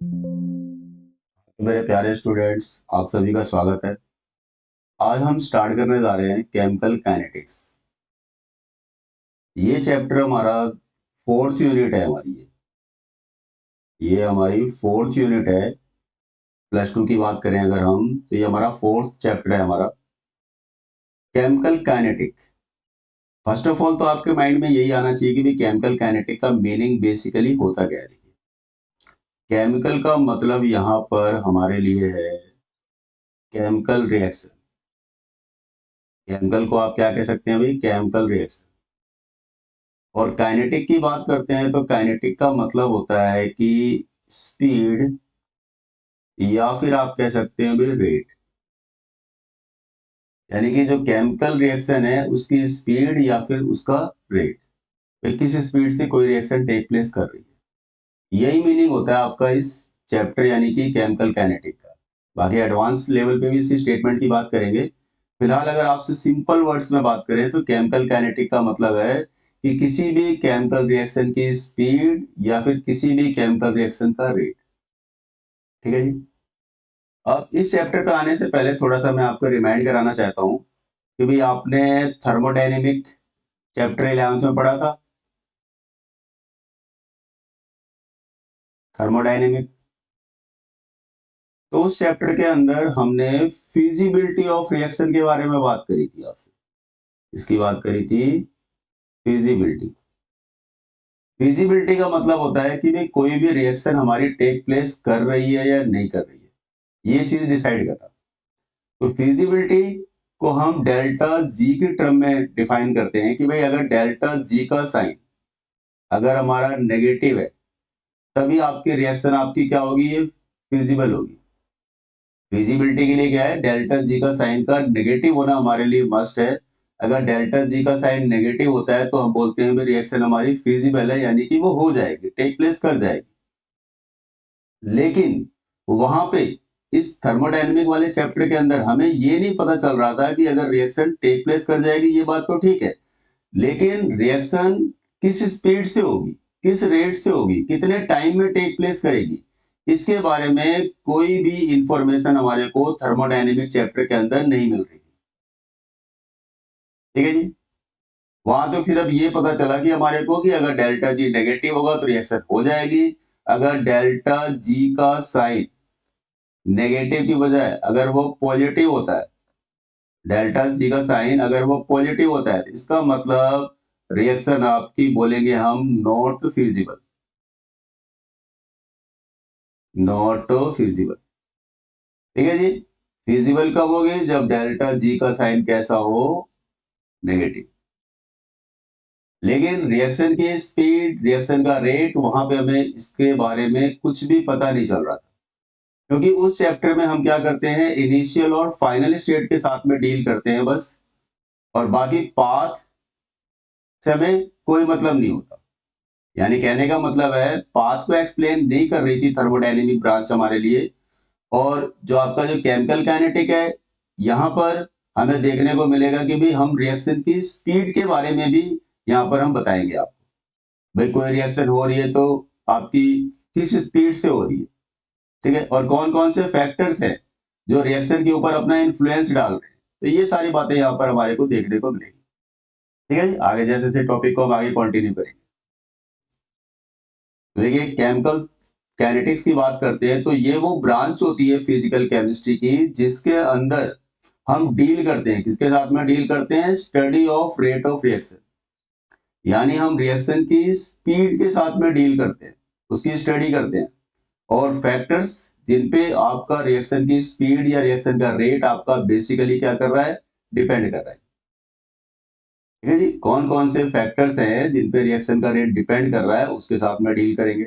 मेरे प्यारे स्टूडेंट्स, आप सभी का स्वागत है। आज हम स्टार्ट करने जा रहे हैं केमिकल काइनेटिक्स। ये चैप्टर हमारा फोर्थ यूनिट है। ये हमारी फोर्थ यूनिट है। प्लस टू की बात करें अगर हम, तो ये हमारा फोर्थ चैप्टर है हमारा chemical kinetic. First of all तो आपके माइंड में यही आना चाहिए कि भाई केमिकल काइनेटिक का मीनिंग बेसिकली होता क्या है। देखिए, केमिकल का मतलब यहाँ पर हमारे लिए है केमिकल रिएक्शन। केमिकल को आप क्या कह सकते हैं भाई? Chemical reaction. और काइनेटिक की बात करते हैं तो काइनेटिक का मतलब होता है कि स्पीड, या फिर आप कह सकते हैं भी रेट। यानी कि जो केमिकल रिएक्शन है उसकी स्पीड या फिर उसका रेट, तो किस स्पीड से कोई रिएक्शन टेक प्लेस कर रही है। यही मीनिंग होता है आपका इस चैप्टर यानी कि केमिकल काइनेटिक का। बाकी एडवांस लेवल पे भी इसकी स्टेटमेंट की बात करेंगे। फिलहाल अगर आपसे सिंपल वर्ड्स में बात करें तो केमिकल काइनेटिक का मतलब है कि किसी भी केमिकल रिएक्शन की स्पीड या फिर किसी भी केमिकल रिएक्शन का रेट। ठीक है जी। अब इस चैप्टर पे आने से पहले थोड़ा सा मैं आपको रिमाइंड कराना चाहता हूँ कि भाई आपने थर्मोडायनेमिक चैप्टर 11th में पढ़ा था। थर्मोडायनेमिक, तो उस चैप्टर के अंदर हमने फिजिबिलिटी ऑफ रिएक्शन के बारे में बात करी थी आपसे। इसकी बात करी थी फिजिबिलिटी। फिजिबिलिटी का मतलब होता है कि भाई कोई भी रिएक्शन हमारी टेक प्लेस कर रही है या नहीं कर रही है, ये चीज डिसाइड करना। तो फिजिबिलिटी को हम डेल्टा जी की टर्म में डिफाइन करते हैं कि भाई अगर डेल्टा जी का साइन अगर हमारा नेगेटिव है तभी आपकी रिएक्शन आपकी क्या होगी? ये फिजिबल होगी। फिजिबिलिटी के लिए क्या है? डेल्टा जी का साइन का नेगेटिव होना हमारे लिए मस्ट है। अगर डेल्टा जी का साइन नेगेटिव होता है तो हम बोलते हैं कि रिएक्शन हमारी फिजिबल है, यानी कि वो हो जाएगी, टेक प्लेस कर जाएगी। लेकिन वहां पे इस थर्मोडायनेमिक वाले चैप्टर के अंदर हमें ये नहीं पता चल रहा था कि अगर रिएक्शन टेक प्लेस कर जाएगी ये बात तो ठीक है, लेकिन रिएक्शन किस स्पीड से होगी, किस रेट से होगी, कितने टाइम में टेक प्लेस करेगी, इसके बारे में कोई भी इंफॉर्मेशन हमारे को थर्मोडायनेमिक चैप्टर के अंदर नहीं मिल रही। ठीक है जी। वहां तो फिर अब ये पता चला कि हमारे को कि अगर डेल्टा जी नेगेटिव होगा तो रिएक्शन हो जाएगी। अगर डेल्टा जी का साइन नेगेटिव की बजाय अगर वो पॉजिटिव होता है, डेल्टा जी का साइन अगर वो पॉजिटिव होता है, इसका मतलब रिएक्शन आपकी बोलेंगे हम नॉट फिजिबल। Not feasible. ठीक है जी। फिजिबल कब होगी? जब डेल्टा जी का साइन कैसा हो? नेगेटिव। लेकिन रिएक्शन की स्पीड, रिएक्शन का रेट, वहां पे हमें इसके बारे में कुछ भी पता नहीं चल रहा था, क्योंकि उस चैप्टर में हम क्या करते हैं, इनिशियल और फाइनल स्टेट के साथ में डील करते हैं बस, और बाकी पाथ से हमें कोई मतलब नहीं होता। यानी कहने का मतलब है पाथ को एक्सप्लेन नहीं कर रही थी थर्मोडायनेमिक ब्रांच हमारे लिए। और जो आपका जो केमिकल काइनेटिक है, यहाँ पर हमें देखने को मिलेगा कि भाई हम रिएक्शन की स्पीड के बारे में भी यहाँ पर हम बताएंगे आपको। भाई कोई रिएक्शन हो रही है तो आपकी किस स्पीड से हो रही है, ठीक है, और कौन कौन से फैक्टर्स हैं जो रिएक्शन के ऊपर अपना इन्फ्लुएंस डाल रहे हैं। तो ये सारी बातें यहाँ पर हमारे को देखने को मिलेगी। ठीक है जी। आगे जैसे जैसे टॉपिक को हम आगे कंटिन्यू करेंगे, तो देखिए केमिकल काइनेटिक्स की बात करते हैं तो ये वो ब्रांच होती है फिजिकल केमिस्ट्री की जिसके अंदर हम डील करते हैं, किसके साथ में डील करते हैं? Study of rate of reaction. यानी हम रिएक्शन की स्पीड के साथ में डील करते हैं, उसकी स्टडी करते हैं, और फैक्टर्स जिन पे आपका रिएक्शन की स्पीड या रिएक्शन का रेट आपका बेसिकली क्या कर रहा है? डिपेंड कर रहा है। ठीक है जी। कौन कौन से फैक्टर्स हैं जिन पे रिएक्शन का रेट डिपेंड कर रहा है, उसके साथ में डील करेंगे।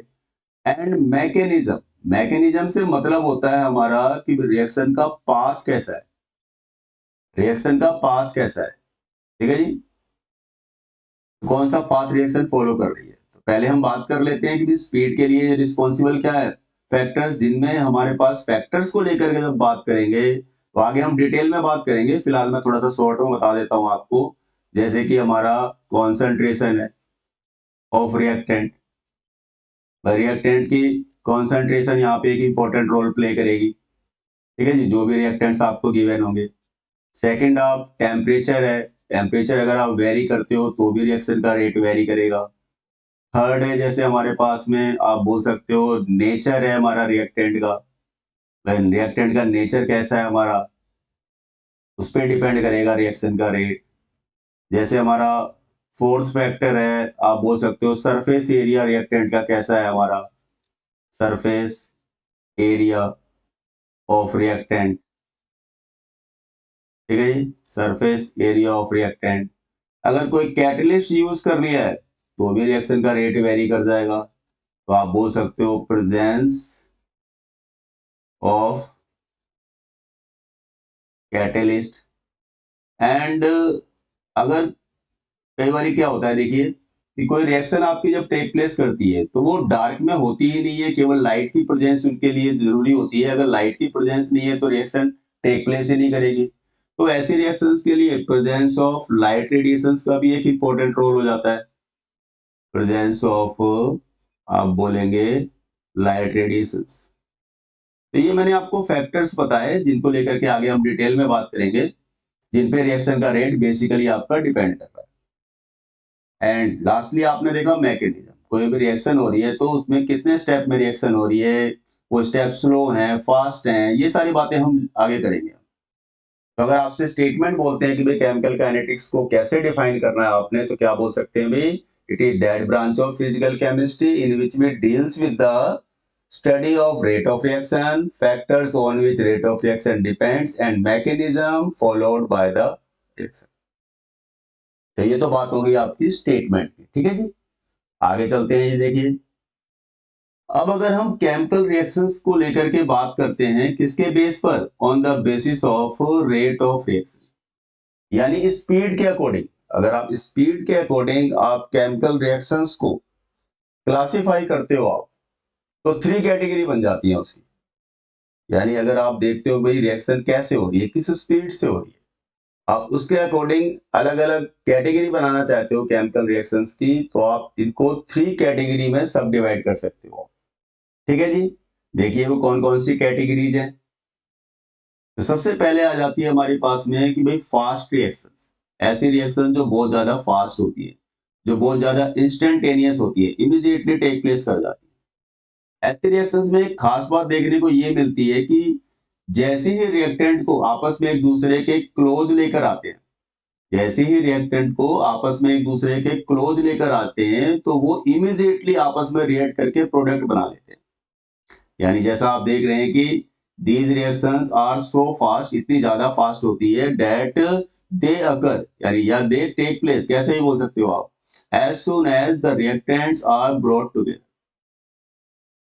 एंड मैकेनिज्म, मैकेनिज्म से मतलब होता है हमारा कि रिएक्शन का पाथ कैसा है, रिएक्शन का पाथ कैसा है। ठीक है जी। कौन सा पाथ रिएक्शन फॉलो कर रही है, तो पहले हम बात कर लेते हैं कि स्पीड के लिए रिस्पॉन्सिबल क्या है? फैक्टर्स, जिनमें हमारे पास फैक्टर्स को लेकर के जब बात करेंगे तो आगे हम डिटेल में बात करेंगे। फिलहाल मैं थोड़ा सा शॉर्ट में बता देता हूं आपको। जैसे कि हमारा कॉन्सेंट्रेशन है ऑफ रिएक्टेंट, रिएक्टेंट की कॉन्सेंट्रेशन यहाँ पे एक इंपॉर्टेंट रोल प्ले करेगी, ठीक है जी, जो भी रिएक्टेंट्स आपको गिवन होंगे। सेकंड आप टेम्परेचर है, टेम्परेचर अगर आप वेरी करते हो तो भी रिएक्शन का रेट वेरी करेगा। थर्ड है जैसे हमारे पास में आप बोल सकते हो नेचर है हमारा रिएक्टेंट का, रिएक्टेंट का नेचर कैसा है हमारा, उस पर डिपेंड करेगा रिएक्शन का रेट। जैसे हमारा फोर्थ फैक्टर है, आप बोल सकते हो सरफेस एरिया रिएक्टेंट का कैसा है हमारा, सरफेस एरिया ऑफ रिएक्टेंट, ठीक है जी, सरफेस एरिया ऑफ रिएक्टेंट। अगर कोई कैटलिस्ट यूज कर लिया है तो भी रिएक्शन का रेट वेरी कर जाएगा, तो आप बोल सकते हो प्रेजेंस ऑफ कैटलिस्ट। एंड अगर कई बार क्या होता है देखिए कि कोई रिएक्शन आपकी जब टेक प्लेस करती है तो वो डार्क में होती ही नहीं है, केवल लाइट की प्रेजेंस उनके लिए जरूरी होती है। अगर लाइट की प्रेजेंस नहीं है तो रिएक्शन टेक प्लेस ही नहीं करेगी। तो ऐसी रिएक्शंस के लिए प्रेजेंस ऑफ लाइट रेडिएशंस का भी एक इंपॉर्टेंट रोल हो जाता है। प्रेजेंस ऑफ आप बोलेंगे लाइट रेडिएशंस। तो ये मैंने आपको फैक्टर्स बताए जिनको लेकर के आगे हम डिटेल में बात करेंगे, जिन पे रिएक्शन का रेट बेसिकली आपका डिपेंड कर रहा है। एंड लास्टली आपने देखा मैकेनिज्म, कोई भी रिएक्शन हो रही है तो उसमें कितने स्टेप में रिएक्शन हो रही है, वो स्टेप स्लो हैं, फास्ट हैं, ये सारी बातें हम आगे करेंगे। तो अगर आपसे स्टेटमेंट बोलते हैं कि भाई केमिकल काइनेटिक्स को कैसे डिफाइन करना है आपने, तो क्या बोल सकते हैं भाई, it is that branch of physical chemistry in which it deals with the study of rate of reaction, factors on which rate of reaction depends and mechanism followed by the reaction. तो ये तो बात हो गई आपकी statement की, ठीक है जी। आगे चलते हैं, ये देखिए अब अगर हम केमिकल रिएक्शंस को लेकर के बात करते हैं किसके बेस पर, on the basis of rate of reaction, यानी स्पीड के अकॉर्डिंग। अगर आप स्पीड के अकॉर्डिंग आप केमिकल रिएक्शंस को क्लासिफाई करते हो आप, तो 3 कैटेगरी बन जाती है उसकी। यानी अगर आप देखते हो भाई रिएक्शन कैसे हो रही है, किस स्पीड से हो रही है, आप उसके अकॉर्डिंग अलग अलग कैटेगरी बनाना चाहते हो केमिकल रिएक्शंस की, तो आप इनको 3 कैटेगरी में सब डिवाइड कर सकते हो, ठीक है जी। देखिए वो कौन कौन सी कैटेगरीज हैं। तो सबसे पहले आ जाती है हमारे पास में कि भाई फास्ट रिएक्शंस, ऐसी रिएक्शन जो बहुत ज्यादा फास्ट होती है, जो बहुत ज्यादा इंस्टेंटेनियस होती है, इमीडिएटली टेक प्लेस कर जाती है। ऐसी रिएक्शंस में एक खास बात देखने को ये मिलती है कि जैसे ही रिएक्टेंट को आपस में एक दूसरे के क्लोज लेकर आते हैं, जैसे ही रिएक्टेंट को आपस में एक दूसरे के क्लोज लेकर आते हैं, तो वो इमीडिएटली आपस में रिएक्ट करके प्रोडक्ट बना लेते हैं। यानी जैसा आप देख रहे हैं कि these reactions are so fast, इतनी ज्यादा फास्ट होती है डेट दे अकर, यानी या दे टेक प्लेस, कैसे ही बोल सकते हो आप, as soon as the reactants are brought together.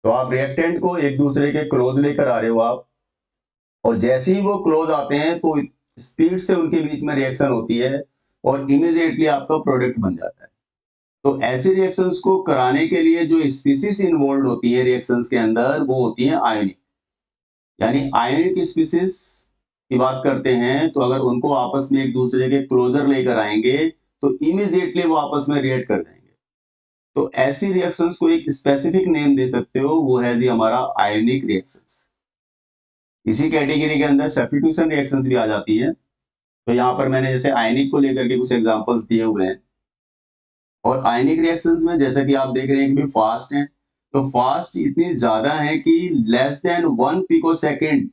तो आप रिएक्टेंट को एक दूसरे के क्लोज लेकर आ रहे हो आप, और जैसे ही वो क्लोज आते हैं तो स्पीड से उनके बीच में रिएक्शन होती है और इमीडिएटली आपका प्रोडक्ट बन जाता है। तो ऐसे रिएक्शंस को कराने के लिए जो स्पीसीज इन्वॉल्व होती है रिएक्शंस के अंदर, वो होती है आयोनिक। यानी आयोनिक स्पीसीज की बात करते हैं, तो अगर उनको आपस में एक दूसरे के क्लोजर लेकर आएंगे तो इमीडिएटली वो आपस में रिएक्ट कर जाएंगे। तो ऐसी रिएक्शंस को एक स्पेसिफिक नेम दे सकते हो, वो है जी हमारा आयोनिक रिएक्शंस। इसी कैटेगरी के अंदर सब्स्टिट्यूशन रिएक्शंस भी आ जाती है। तो यहाँ पर मैंने जैसे आयनिक को लेकर के कुछ एग्जांपल्स दिए हुए हैं। और आयनिक रिएक्शंस में जैसा कि आप देख रहे हैं कि फास्ट हैं, तो फास्ट इतनी ज्यादा है कि लेस देन 1 पिकोसेकंड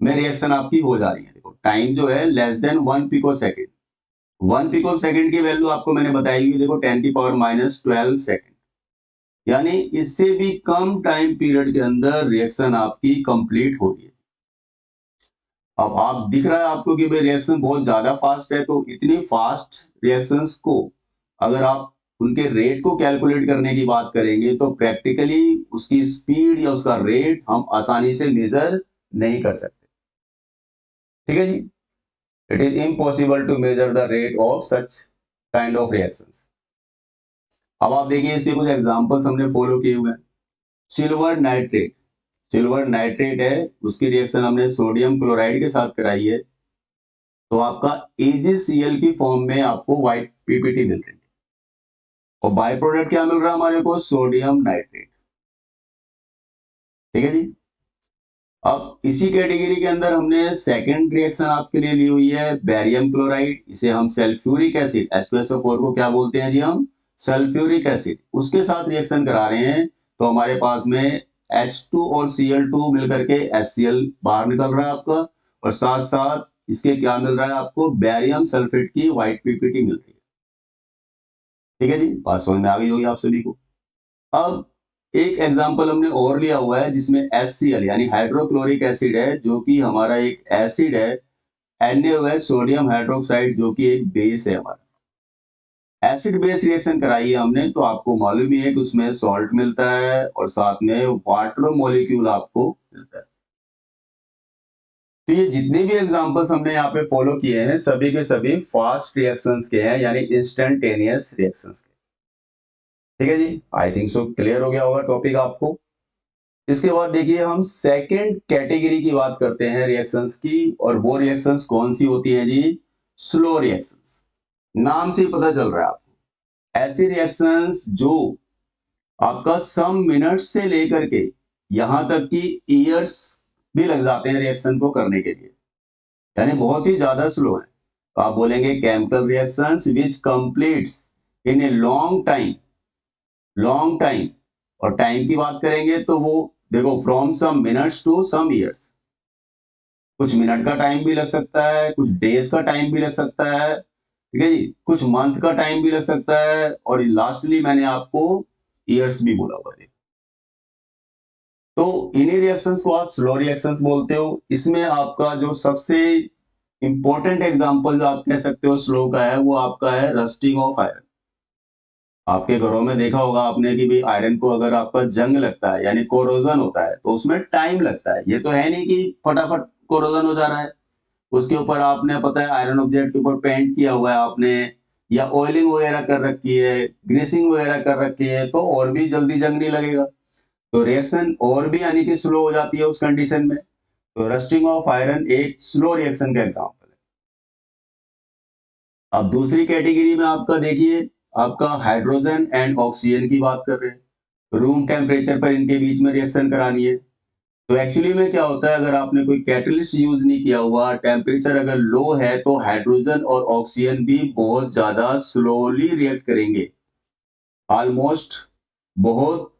में रिएक्शन आपकी हो जा रही है। देखो टाइम जो है लेस देन 1 पिकोसेकंड, 1 पिकोसेकंड की वैल्यू आपको मैंने बताई हुई, देखो 10⁻12 सेकंड, यानी इससे भी कम टाइम पीरियड के अंदर रिएक्शन आपकी कंप्लीट हो रही है। अब आप दिख रहा है आपको कि भाई रिएक्शन बहुत ज्यादा फास्ट है, तो इतनी फास्ट रिएक्शंस को अगर आप उनके रेट को कैलकुलेट करने की बात करेंगे, तो प्रैक्टिकली उसकी स्पीड या उसका रेट हम आसानी से मेजर नहीं कर सकते, ठीक है जी। It is impossible to measure the rate of such kind of reactions. अब आप देखिए इसके कुछ एग्जांपल्स हमने फॉलो किए हुए हैं। सिल्वर नाइट्रेट, सिल्वर नाइट्रेट है, उसकी रिएक्शन हमने सोडियम क्लोराइड के साथ कराई है, तो आपका AgCl की फॉर्म में आपको व्हाइट पीपीटी मिल रही है, और बाय प्रोडक्ट क्या मिल रहा है हमारे को, सोडियम नाइट्रेट। ठीक है जी। अब इसी कैटेगरी के अंदर हमने सेकंड रिएक्शन आपके लिए ली हुई है बेरियम क्लोराइड, इसे हम सल्फ्यूरिक एसिड H2SO4 को क्या बोलते हैं जी, हम सल्फ्यूरिक एसिड, उसके साथ रिएक्शन करा रहे हैं। तो हमारे पास में H2 और Cl2 मिलकर के HCl बाहर निकल रहा है आपका, और साथ साथ इसके क्या मिल रहा है आपको, बेरियम सल्फेट की व्हाइट पीपीटी मिल रही है। ठीक है जी, बात समझ में आ गई होगी आप सभी को। अब एक एग्जांपल हमने और लिया हुआ है जिसमें HCl यानी हाइड्रोक्लोरिक एसिड है, जो कि हमारा एक एसिड है, NaOH सोडियम हाइड्रोक्साइड, जो कि एक बेस है हमारा। एसिड बेस रिएक्शन कराई है हमने, तो आपको मालूम ही है कि उसमें सॉल्ट मिलता है और साथ में वाटर मॉलिक्यूल आपको मिलता है। तो ये जितने भी एग्जांपल्स हमने यहाँ पे फॉलो किए हैं, सभी के सभी फास्ट रिएक्शंस के हैं, यानी इंस्टेंटेनियस रिएक्शंस के। ठीक है जी, आई थिंक सो क्लियर हो गया होगा टॉपिक आपको। इसके बाद देखिए हम सेकंड कैटेगरी की बात करते हैं रिएक्शंस की, और वो रिएक्शंस कौन सी होती है जी, स्लो रिएक्शंस। नाम से ही पता चल रहा है आपको, ऐसी रिएक्शंस जो आपका सम मिनट से लेकर के यहां तक कि ईयर्स भी लग जाते हैं रिएक्शन को करने के लिए, यानी बहुत ही ज्यादा स्लो है। तो आप बोलेंगे chemical reactions which completes in a long time, long time, और टाइम की बात करेंगे तो वो देखो from some minutes to some years, कुछ मिनट का टाइम भी लग सकता है, कुछ डेज का टाइम भी लग सकता है, ठीक है जी, कुछ मंथ का टाइम भी लग सकता है, और लास्टली मैंने आपको ईयर्स भी बोला हुआ है। तो इन्हीं रिएक्शंस को आप स्लो रिएक्शंस बोलते हो। इसमें आपका जो सबसे इंपॉर्टेंट एग्जांपल जो आप कह सकते हो स्लो का है, वो आपका है रस्टिंग ऑफ आयरन। आपके घरों में देखा होगा आपने कि भाई आयरन को अगर आपका जंग लगता है यानी कोरोजन होता है, तो उसमें टाइम लगता है। ये तो है नहीं कि फटाफट कोरोजन हो जा रहा है। उसके ऊपर आपने पता है आयरन ऑब्जेक्ट के ऊपर पेंट किया हुआ है आपने, या ऑयलिंग वगैरह कर रखी है, ग्रीसिंग वगैरह कर रखी है, तो और भी जल्दी जंग नहीं लगेगा, तो रिएक्शन और भी यानी कि स्लो हो जाती है उस कंडीशन में। तो रस्टिंग ऑफ आयरन एक स्लो रिएक्शन का एग्जांपल है। अब दूसरी कैटेगरी में आपका देखिए, आपका हाइड्रोजन एंड ऑक्सीजन की बात कर रहे हैं, रूम टेम्परेचर पर इनके बीच में रिएक्शन करानी है। तो एक्चुअली में क्या होता है, अगर आपने कोई कैटलिस्ट यूज नहीं किया हुआ, टेम्परेचर अगर लो है, तो हाइड्रोजन और ऑक्सीजन भी बहुत ज्यादा स्लोली रिएक्ट करेंगे, ऑलमोस्ट बहुत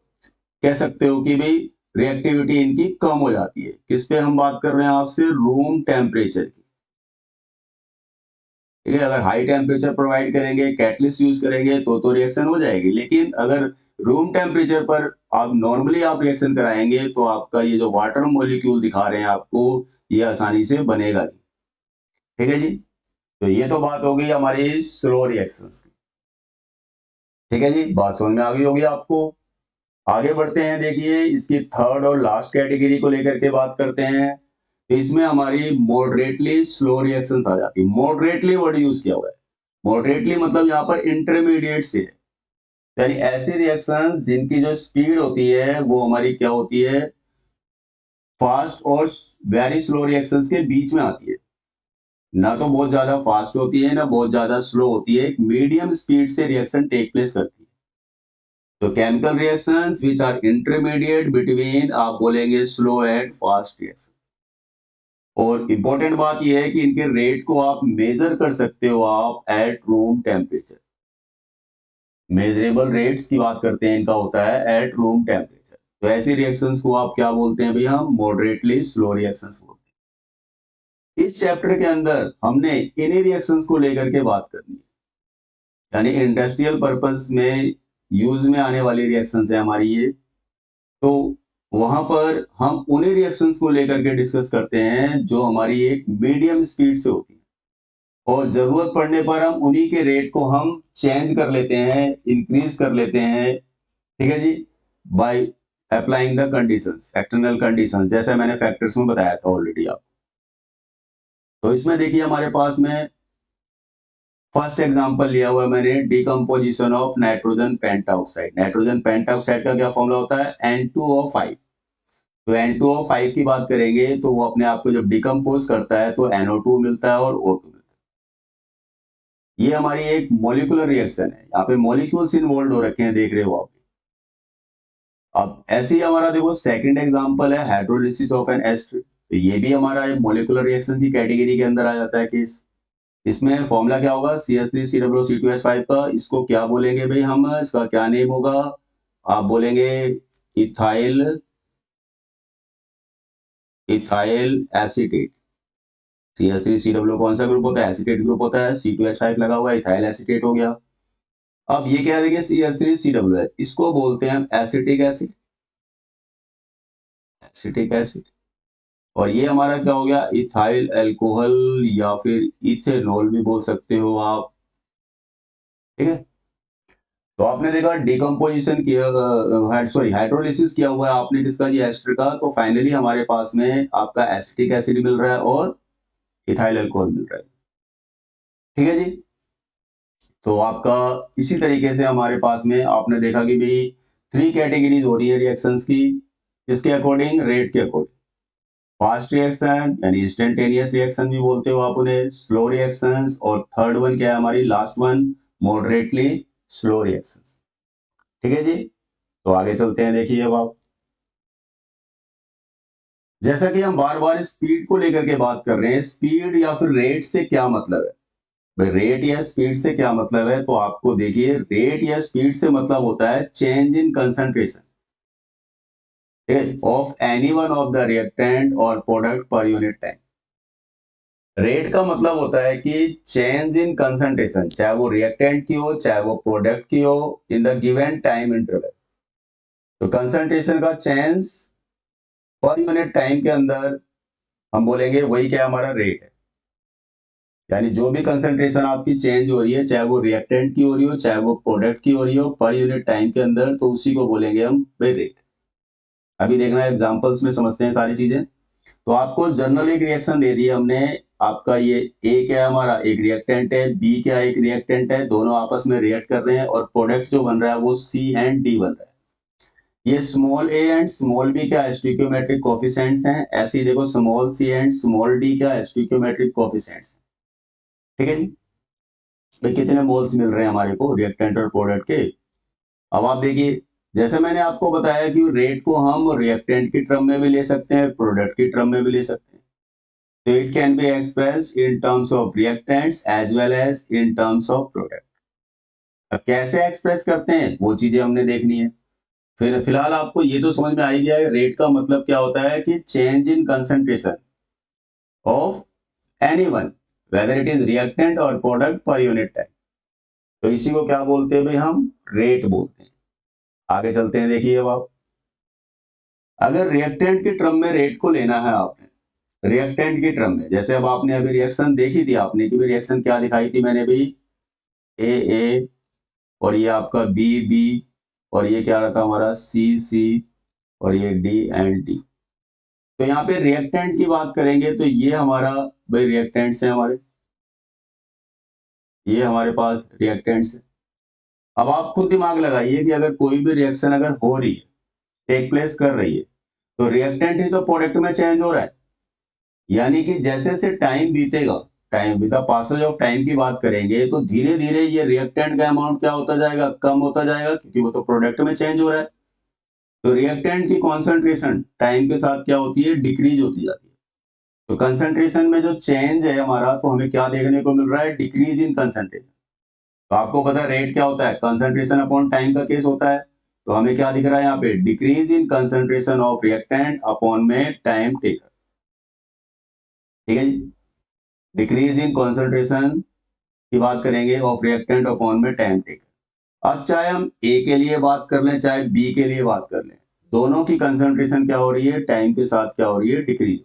कह सकते हो कि भाई रिएक्टिविटी इनकी कम हो जाती है। किस पे हम बात कर रहे हैं आपसे, रूम टेम्परेचर की। ठीक है, अगर हाई टेम्परेचर प्रोवाइड करेंगे, कैटलिस्ट यूज करेंगे, तो रिएक्शन हो जाएगी, लेकिन अगर रूम टेम्परेचर पर आप नॉर्मली आप रिएक्शन कराएंगे, तो आपका ये जो वाटर मॉलिक्यूल दिखा रहे हैं आपको, ये आसानी से बनेगा नहीं। ठीक है जी, तो ये तो बात हो गई हमारी स्लो रिएक्शंस की। ठीक है जी, बात समझ में आ गई होगी आपको। आगे बढ़ते हैं, देखिए इसकी थर्ड और लास्ट कैटेगरी को लेकर के बात करते हैं। तो इसमें हमारी मॉडरेटली स्लो रिएक्शंस आ जाती है। मॉडरेटली वर्ड यूज किया हुआ है। मॉडरेटली मतलब यहाँ पर इंटरमीडिएट से है, यानी ऐसी रिएक्शंस जिनकी जो स्पीड होती है वो हमारी क्या होती है, फास्ट और वेरी स्लो रिएक्शंस के बीच में आती है। ना तो बहुत ज्यादा फास्ट होती है, ना बहुत ज्यादा स्लो होती है, एक मीडियम स्पीड से रिएक्शन टेक प्लेस करती है। तो chemical reactions which are intermediate between, आप बोलेंगे स्लो एंड फास्ट रिएक्शन। और इंपॉर्टेंट बात यह है कि इनके रेट को आप मेजर कर सकते हो आप at room temperature. Measurable rates की बात करते हैं, इनका होता है एट रूम टेम्परेचर। तो ऐसी रिएक्शंस को आप क्या बोलते हैं भैया, मॉडरेटली स्लो रिएक्शंस बोलते हैं। इस चैप्टर के अंदर हमने इन्हीं रिएक्शंस को लेकर के बात करनी है, यानी इंडस्ट्रियल पर्पस में यूज में आने वाली रिएक्शंस है हमारी ये। तो वहां पर हम उन्हीं रिएक्शंस को लेकर के डिस्कस करते हैं जो हमारी एक मीडियम स्पीड से होती है, और जरूरत पड़ने पर हम उन्हीं के रेट को हम चेंज कर लेते हैं, इंक्रीज कर लेते हैं। ठीक है जी, by applying the conditions, external conditions, जैसे मैंने फैक्टर्स में बताया था ऑलरेडी आप। तो इसमें देखिए हमारे पास में फर्स्ट एग्जांपल लिया हुआ है मैंने, decomposition of nitrogen pentoxide. Nitrogen pentoxide का क्या फॉर्मूला होता है, N2O5। तो N2O5 की बात करेंगे तो वो अपने आप को जब डिकम्पोज करता है तो NO2 मिलता है और O2 मिलता है। ये हमारी एक मॉलिक्यूलर रिएक्शन है, यहाँ पे मॉलिक्यूल्स इन्वॉल्व हो रखे हैं, देख रहे हो आप। अब ऐसे ही हमारा देखो सेकंड एग्जांपल है हाइड्रोलिसिस ऑफ एन एस्टर। तो ये भी हमारा मोलिकुलर रिएक्शन की कैटेगरी के अंदर आ जाता है केस। इसमें फॉर्मूला क्या होगा CH3COO2H5 का। इसको क्या बोलेंगे भाई हम, इसका क्या नेम होगा, आप बोलेंगे इथाइल एसीटेट। CH3COO कौन सा ग्रुप होता है, एसीटेट ग्रुप होता है, C2H5 लगा हुआ है, इथाइल एसीटेट हो गया। अब ये क्या देखिए CH3COOH, इसको बोलते हैं हम एसिटिक एसिड, एसिटिक एसिड। और ये हमारा क्या हो गया, इथाइल अल्कोहल या फिर इथेनॉल भी बोल सकते हो आप। ठीक है, तो आपने देखा डिकम्पोजिशन किया, सॉरी हाइड्रोलिसिस किया हुआ है आपने किसका जी, एस्टर का। तो फाइनली हमारे पास में आपका एसिटिक एसिड मिल रहा है और इथाइल अल्कोहल मिल रहा है। ठीक है जी। तो आपका इसी तरीके से हमारे पास में आपने देखा कि भाई 3 कैटेगरीज हो रही है रिएक्शंस की, इसके अकॉर्डिंग, रेट के अकॉर्डिंग। फास्ट रिएक्शन यानी इंस्टेंटेनियस रिएक्शन भी बोलते हो आप उन्हें, स्लो रिएक्शंस, और थर्ड वन क्या है हमारी, last one, moderately slow reactions. ठीक है जी। तो आगे चलते हैं, देखिए अब आप, जैसा कि हम बार बार स्पीड को लेकर के बात कर रहे हैं, स्पीड या फिर रेट से क्या मतलब है भाई, रेट या स्पीड से क्या मतलब है। तो आपको देखिए रेट या स्पीड से मतलब होता है change in concentration of any one of the reactant और product per unit time. Rate का मतलब होता है कि चेंज इन कंसंट्रेशन, चाहे वो रिएक्टेंट की हो चाहे वो प्रोडक्ट की हो, in the given time interval. तो कंसंट्रेशन का चेंज पर यूनिट टाइम के अंदर हम बोलेंगे वही क्या हमारा रेट है। यानी जो भी कंसंट्रेशन आपकी चेंज हो रही है, चाहे वो रिएक्टेंट की हो रही हो चाहे वो प्रोडक्ट की हो रही हो, पर यूनिट टाइम के अंदर, तो उसी को बोलेंगे हम भाई रेट। अभी देखना है एग्जांपल्स में समझते हैं सारी चीजें। तो आपको जनरल एक रिएक्शन दे दी है हमने, आपका ये ए क्या है हमारा, एक रिएक्टेंट है, बी क्या एक रिएक्टेंट है, दोनों आपस में रिएक्ट कर रहे हैं, और प्रोडक्ट जो बन रहा है वो सी एंड डी बन रहा है। ये small A and small B क्या स्टोइकियोमेट्रिक कोफिशिएंट्स हैं, ऐसे ही देखो small C and small D क्या स्टोइकियोमेट्रिक कोफिशिएंट्स। ठीक है जी। भाई कितने मोल्स मिल रहे हैं हमारे को रिएक्टेंट और प्रोडक्ट के। अब आप देखिए, जैसे मैंने आपको बताया कि रेट को हम रिएक्टेंट की टर्म में भी ले सकते हैं, प्रोडक्ट की टर्म में भी ले सकते हैं। तो it can be expressed in terms of reactants as well as in terms of product. अब कैसे एक्सप्रेस करते हैं वो चीजें हमने देखनी है। फिर फिलहाल आपको ये तो समझ में आ ही गया है रेट का मतलब क्या होता है, कि change in concentration of any one whether it is reactant और प्रोडक्ट पर यूनिट टाइम। तो इसी को क्या बोलते हैं भाई, हम रेट बोलते हैं। आगे चलते हैं, देखिए अब आप, अगर रिएक्टेंट की टर्म में रेट को लेना है आपने, रिएक्टेंट की टर्म में, जैसे अब आपने अभी रिएक्शन देखी थी आपने, कि रिएक्शन क्या दिखाई थी मैंने भी, ए और ये आपका बी बी, और ये क्या रखा हमारा सी सी, और ये डी एंड डी। तो यहाँ पे रिएक्टेंट की बात करेंगे तो ये हमारा भाई रिएक्टेंट्स हैं हमारे, ये हमारे पास रिएक्टेंट्स है। अब आप खुद दिमाग लगाइए कि अगर कोई भी रिएक्शन अगर हो रही है, टेक प्लेस कर रही है, तो रिएक्टेंट ही तो प्रोडक्ट में चेंज हो रहा है। यानी कि जैसे जैसे टाइम बीतेगा, time with the passage of time की बात करेंगे, तो धीरे धीरे ये रिएक्टेंट का अमाउंट क्या होता जाएगा, कम होता जाएगा, क्योंकि वो तो प्रोडक्ट में चेंज हो रहा है। तो रिएक्टेंट की कॉन्सेंट्रेशन टाइम के साथ क्या होती है, डिक्रीज होती जाती है। तो कंसंट्रेशन में जो चेंज है हमारा, तो हमें क्या देखने को मिल रहा है, डिक्रीज इन कंसंट्रेशन। तो आपको पता है रेट क्या होता है, कंसंट्रेशन अपॉन टाइम का केस होता है। तो हमें क्या दिख रहा है यहाँ पे, decrease in concentration of reactant upon में टाइम टेकर। ठीक है जी। डिक्रीज इन कॉन्सेंट्रेशन की बात करेंगे ऑफ रिएक्टेंट अपॉन में टाइम टेकर। अब चाहे हम ए के लिए बात कर लें चाहे बी के लिए बात कर लें, दोनों की कंसंट्रेशन क्या हो रही है, टाइम के साथ क्या हो रही है, डिक्रीज।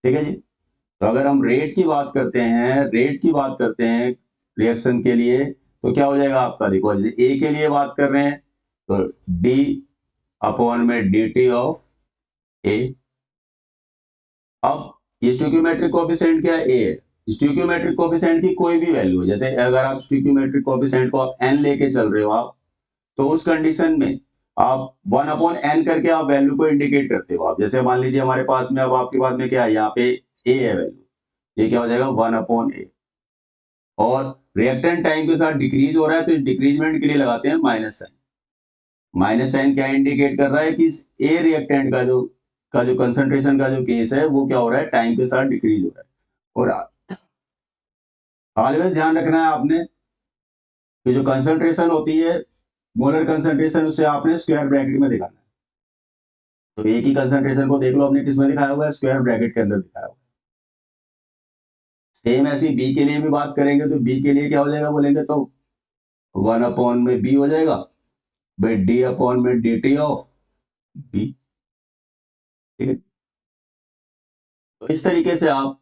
ठीक है जी। तो अगर हम रेट की बात करते हैं, रेट की बात करते हैं रिएक्शन के लिए, तो क्या हो जाएगा आपका, देखो ए के लिए बात कर रहे हैं तो डी अपॉन में डी टी ऑफ ए। अब ये स्टोइकियोमेट्रिक कोएफिशिएंट क्या है, ए है। स्टोइकियोमेट्रिक कोएफिशिएंट की कोई भी वैल्यू, जैसे अगर आप स्टोइकियोमेट्रिक कोएफिशिएंट को आप एन लेके चल रहे हो आप, तो उस कंडीशन में आप 1 अपॉन एन करके आप वैल्यू को इंडिकेट करते हो आप। जैसे मान लीजिए हमारे पास में, अब आपके पास में क्या है, यहाँ पे ए है वैल्यू, ये क्या हो जाएगा 1 अपॉन ए। और रिएक्टेंट टाइम के साथ डिक्रीज हो रहा है, तो इस डिक्रीजमेंट के लिए लगाते हैं माइनस साइन। माइनस साइन क्या इंडिकेट कर रहा है कि ए रिएक्टेंट का जो कंसंट्रेशन का जो केस है वो क्या हो रहा है, टाइम के साथ डिक्रीज हो रहा है। और ऑलवेज ध्यान रखना है आपने कि जो कंसंट्रेशन होती है, मोलर कंसंट्रेशन, उसे आपने स्क्वायर ब्रैकेट में दिखाना है। तो ए की कंसंट्रेशन को देख लो हमने किस में दिखाया हुआ है, स्क्वायर ब्रैकेट के अंदर दिखाया हुआ है। सेम ऐसी बी के लिए भी बात करेंगे तो बी के लिए क्या हो जाएगा बोलेंगे तो 1/b हो जाएगा बाई d/dt ऑफ बी। ठीक है, तो इस तरीके से आप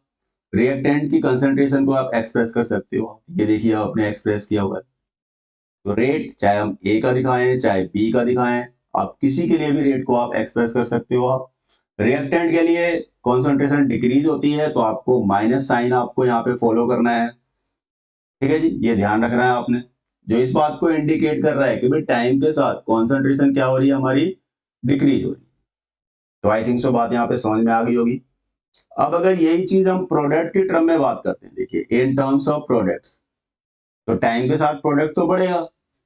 रिएक्टेंट की कंसंट्रेशन को आप एक्सप्रेस कर सकते हो। ये देखिए आपने एक्सप्रेस किया हुआ है। तो रेट चाहे हम ए का दिखाएं चाहे बी का दिखाएं, आप किसी के लिए भी रेट को आप एक्सप्रेस कर सकते हो। आप रिएक्टेंट के लिए कॉन्सेंट्रेशन डिक्रीज होती है तो आपको माइनस साइन आपको यहाँ पे फॉलो करना है। ठीक है जी, ये ध्यान रखना है आपने, जो इस बात को इंडिकेट कर रहा है कि भाई टाइम के साथ कॉन्सेंट्रेशन क्या हो रही है, हमारी डिक्रीज हो रही है। तो आई थिंक सो बात यहाँ पे समझ में आ गई होगी। अब अगर यही चीज हम प्रोडक्ट की टर्म में बात करते हैं, देखिए इन टर्म्स ऑफ प्रोडक्ट्स, तो टाइम के साथ प्रोडक्ट तो बढ़ेगा,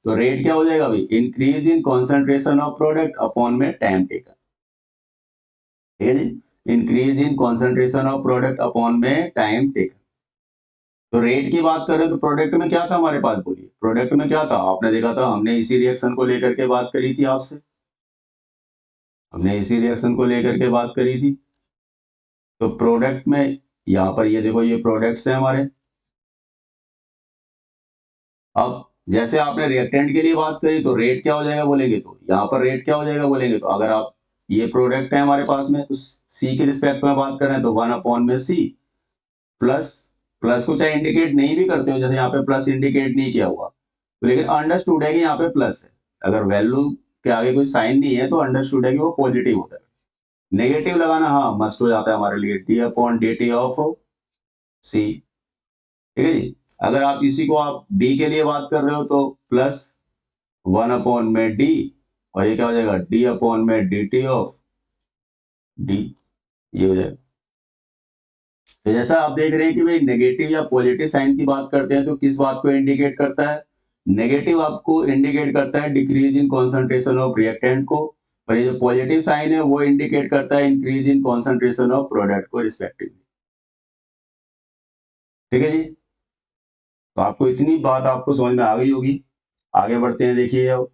तो रेट क्या हो जाएगा भाई, increase in concentration of product upon में टाइम टेकन। ठीक है जी, increase in concentration of product upon में टाइम टेकन। तो रेट की बात करें तो प्रोडक्ट में क्या था हमारे पास, बोलिए प्रोडक्ट में क्या था, आपने देखा था, हमने इसी रिएक्शन को लेकर के बात करी थी आपसे, हमने इसी रिएक्शन को लेकर के बात करी थी। तो प्रोडक्ट में यहाँ पर ये देखो, ये प्रोडक्ट्स हैं हमारे। अब जैसे आपने रिएक्टेंट के लिए बात करी तो रेट क्या हो जाएगा बोलेंगे, तो यहाँ पर रेट क्या हो जाएगा बोलेंगे, तो अगर आप ये प्रोडक्ट है हमारे पास में तो सी के रिस्पेक्ट में बात करें तो 1/c प्लस, प्लस को चाहे इंडिकेट नहीं भी करते हो, जैसे यहाँ पे प्लस इंडिकेट नहीं किया हुआ तो लेकिन अंडरस्टूड है कि यहाँ पे प्लस है। अगर वैल्यू के आगे कोई साइन नहीं है तो अंडरस्टूड है कि वो पॉजिटिव होता है। नेगेटिव लगाना हाँ मस्ट हो जाता है हमारे लिए, d/dt ऑफ सी। ठीक है जी, अगर आप इसी को आप डी के लिए बात कर रहे हो तो प्लस 1/d, और ये क्या हो जाएगा d/dt ऑफ डी, ये हो जाएगा। तो जैसा आप देख रहे हैं कि भाई नेगेटिव या पॉजिटिव साइन की बात करते हैं तो किस बात को इंडिकेट करता है, नेगेटिव आपको इंडिकेट करता है decrease in concentration of reactant को, और ये जो पॉजिटिव साइन है वो इंडिकेट करता है increase in concentration of product को रिस्पेक्टिवली। ठीक है जी, तो आपको इतनी बात आपको समझ में आ गई होगी। आगे बढ़ते हैं, देखिए अब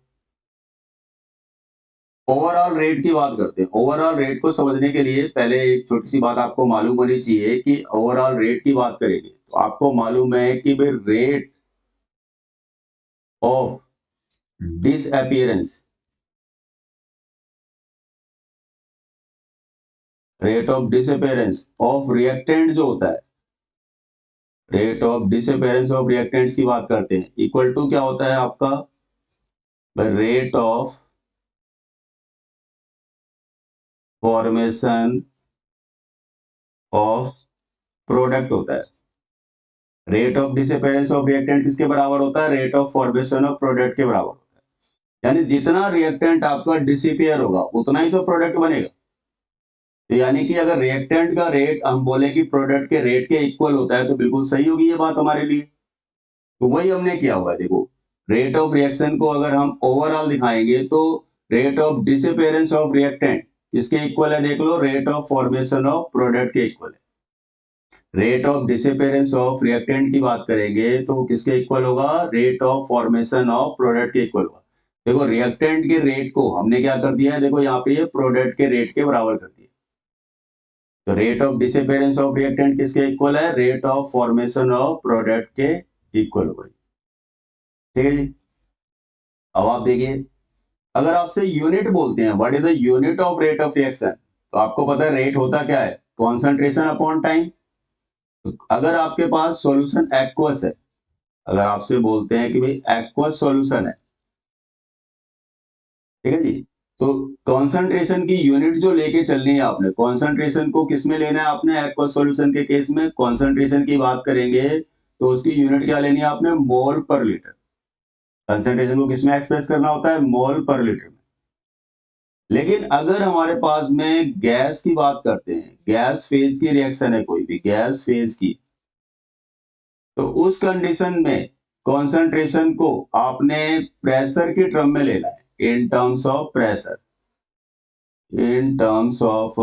ओवरऑल रेट की बात करते हैं। ओवरऑल रेट को समझने के लिए पहले एक छोटी सी बात आपको मालूम होनी चाहिए कि ओवरऑल रेट की बात करेंगे तो आपको मालूम है कि भाई rate of disappearance, rate of disappearance of reactant जो होता है, rate of disappearance of reactants की बात करते हैं, इक्वल टू क्या होता है आपका, rate of formation of product होता है। Rate of disappearance of reactant किसके बराबर होता है, rate of formation of product के बराबर होता है। यानी जितना रिएक्टेंट आपका डिसअपीयर होगा उतना ही तो प्रोडक्ट बनेगा। तो यानी कि अगर रिएक्टेंट का रेट हम बोले कि प्रोडक्ट के रेट के इक्वल होता है तो बिल्कुल सही होगी ये बात हमारे लिए। तो वही हमने किया हुआ है, देखो रेट ऑफ रिएक्शन को अगर हम ओवरऑल दिखाएंगे तो rate of disappearance of reactant किसके इक्वल है, देख लो rate of formation of product के इक्वल है। Rate of disappearance of reactant की बात करेंगे तो किसके इक्वल होगा, rate of formation of product के इक्वल होगा। देखो रिएक्टेंट के रेट को हमने क्या कर दिया है, देखो यहाँ पे ये प्रोडक्ट के रेट के बराबर कर दिया। तो rate of disappearance of reactant किसके इक्वल है, rate of formation of product के इक्वल होगा। ठीक है जी, अब आप देखिए अगर आपसे यूनिट बोलते हैं, what is the unit of rate of reaction, तो आपको पता है रेट होता क्या है, कॉन्सेंट्रेशन अपॉन टाइम। तो अगर आपके पास सॉल्यूशन एक्वस है, अगर आपसे बोलते हैं कि भाई एक्वस सॉल्यूशन है, ठीक है जी, तो कॉन्सेंट्रेशन की यूनिट जो लेके चलनी है आपने, कॉन्सेंट्रेशन को किस में लेना है आपने, एक्वस सॉल्यूशन के केस में कॉन्सेंट्रेशन की बात करेंगे तो उसकी यूनिट क्या लेनी है आपने, मोल पर लीटर। कंसेंट्रेशन को किसमें एक्सप्रेस करना होता है, मोल पर लीटर में। लेकिन अगर हमारे पास में गैस की बात करते हैं, गैस फेज की रिएक्शन है कोई भी गैस फेज की, तो उस कंडीशन में कॉन्सेंट्रेशन को आपने प्रेशर की टर्म में लेना है। इन terms of pressure, in terms of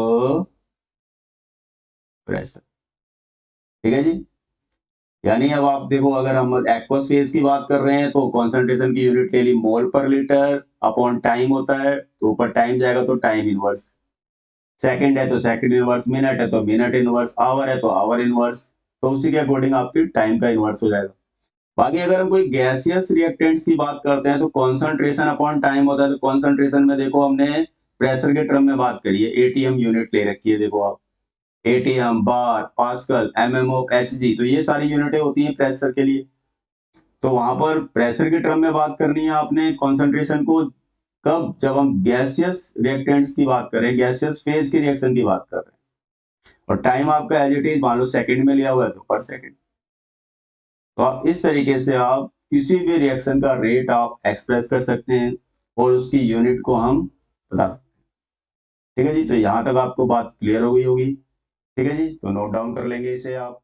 pressure. ठीक है जी। यानी अब आप देखो, अगर हम एक्वस फेज की बात कर रहे हैं तो कॉन्सेंट्रेशन की यूनिट ले ली मोल पर लीटर अपॉन टाइम होता है, तो ऊपर टाइम जाएगा तो टाइम इनवर्स, सेकंड है तो सेकंड इनवर्स, मिनट है तो मिनट इनवर्स, आवर है तो आवर इनवर्स, तो उसी के अकॉर्डिंग आपकी टाइम का इनवर्स हो जाएगा। बाकी अगर हम कोई गैसियस रिएक्टेंट्स की बात करते हैं तो कॉन्सेंट्रेशन अपॉन टाइम होता है, तो कॉन्सेंट्रेशन में देखो हमने प्रेशर के टर्म में बात करी है, एटीएम यूनिट ले रखी है, देखो आप एटीएम, बार, पास्कल, एमएमओ, एचजी, तो ये सारी यूनिटें होती हैं प्रेशर के लिए। तो वहां पर प्रेशर के टर्म में बात करनी है आपने कॉन्सेंट्रेशन को, कब, जब हम गैसियस रिएक्टेंट्स की बात करें, गैसियस फेज की रिएक्शन की बात कर रहे हैं, और टाइम आपका एज इट इज मान लो सेकंड में लिया हुआ है तो पर सेकंड। तो आप इस तरीके से आप किसी भी रिएक्शन का रेट आप एक्सप्रेस कर सकते हैं और उसकी यूनिट को हम बता सकते हैं। ठीक है जी, तो यहां तक आपको बात क्लियर हो गई होगी। ठीक है जी, तो नोट डाउन कर लेंगे इसे आप।